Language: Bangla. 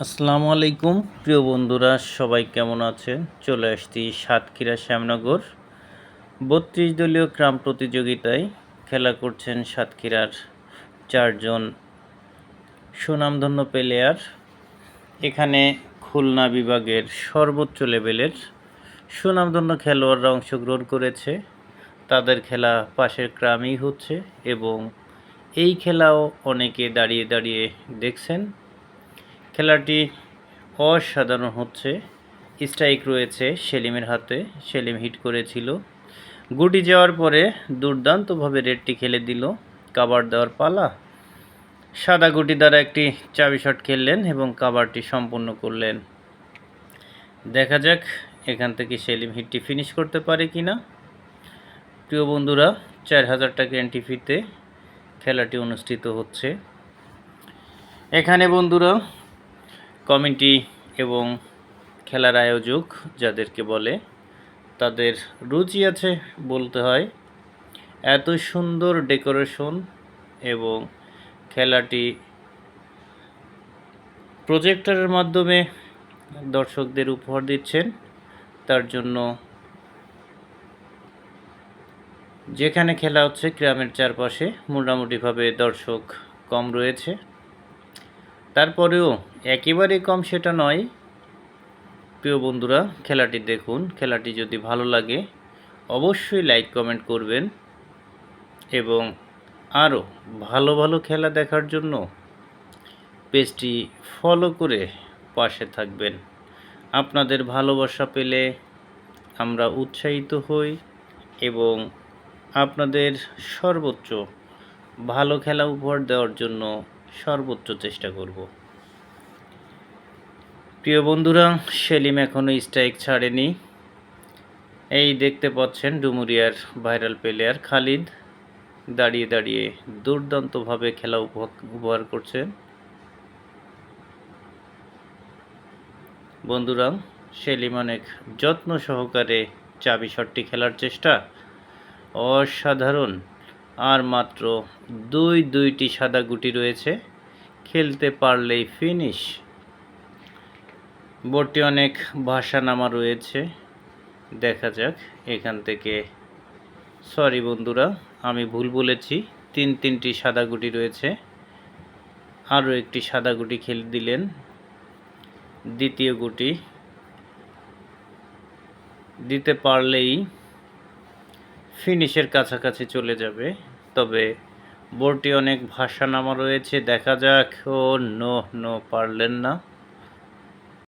আসসালামু আলাইকুম প্রিয় বন্ধুরা, সবাই কেমন আছেন? চলে আসছি সাতক্ষীরা শ্যামনগর ৩২ দলীয় গ্রাম প্রতিযোগিতায় খেলা করছেন সাতক্ষীরার ৪ জন সুনামধন্য প্লেয়ার। এখানে খুলনা বিভাগের সর্বোচ্চ লেভেলের সুনামধন্য খেলোয়াড়রা অংশগ্রহণ করেছে। তাদের খেলা পাশের গ্রামেই হচ্ছে এবং এই খেলাও অনেকে দাঁড়িয়ে দাঁড়িয়ে দেখছেন। খেলাটি অসাধারণ হচ্ছে। স্ট্রাইক রয়েছে সেলিমের হাতে, সেলিম হিট করেছিল। গুটি যাওয়ার পরে দুর্দান্তভাবে রেডটি খেলে দিল। কাভার দেওয়ার পালা। সাদা গুটি দ্বারা একটি চাবি শট খেললেন এবং কাভারটি সম্পূর্ণ করলেন। দেখা যাক এখান থেকে সেলিম হিটটি ফিনিশ করতে পারে কিনা। প্রিয় বন্ধুরা, ৪,০০০ টাকা এন্ট্রি ফিতে খেলাটি অনুষ্ঠিত হচ্ছে। এখানে বন্ধুরা কমিটি এবং খেলার আয়োজক যাদেরকে বলে তাদের রুচি আছে বলতে হয়। এত সুন্দর ডেকোরেশন এবং খেলাটি প্রজেক্টরের মাধ্যমে দর্শকদের উপহার দিচ্ছেন। তার জন্য যেখানে খেলা হচ্ছে গ্রামের চারপাশে মোটামুটিভাবে দর্শক কম রয়েছে। তারপরেও একেবারে কম সেটা নয়। প্রিয় বন্ধুরা, খেলাটি দেখুন। খেলাটি যদি ভালো লাগে অবশ্যই লাইক কমেন্ট করবেন এবং আরও ভালো ভালো খেলা দেখার জন্য পেজটি ফলো করে পাশে থাকবেন। আপনাদের ভালোবাসা পেলে আমরা উৎসাহিত হই এবং আপনাদের সর্বোচ্চ ভালো খেলা উপহার দেওয়ার জন্য সর্বোচ্চ চেষ্টা করব। প্রিয় বন্ধুরা, সেলিম এখনও স্ট্রাইক ছাড়েনি। এই দেখতে পাচ্ছেন ডুমুরিয়ার ভাইরাল প্লেয়ার খালিদ দাঁড়িয়ে দাঁড়িয়ে দুর্দান্তভাবে খেলা উপহার করছেন। বন্ধুরা, সেলিম অনেক যত্ন সহকারে চাবি শটটি খেলার চেষ্টা অসাধারণ। আর মাত্র দুইটি সাদা গুটি রয়েছে, খেলতে পারলেই ফিনিশ। বোর্ডটি অনেক ভাষা নামা রয়েছে। দেখা যাক এখান থেকে। সরি বন্ধুরা, আমি ভুল বলেছি। তিনটি সাদা গুটি রয়েছে। আরও একটি সাদা গুটি খেলে দিলেন। দ্বিতীয় গুটি দিতে পারলেই ফিনিশের কাছাকাছি চলে যাবে। তবে বোর্ডটি অনেক ভাষা নামা রয়েছে। দেখা যাক। ও নো পারলেন না।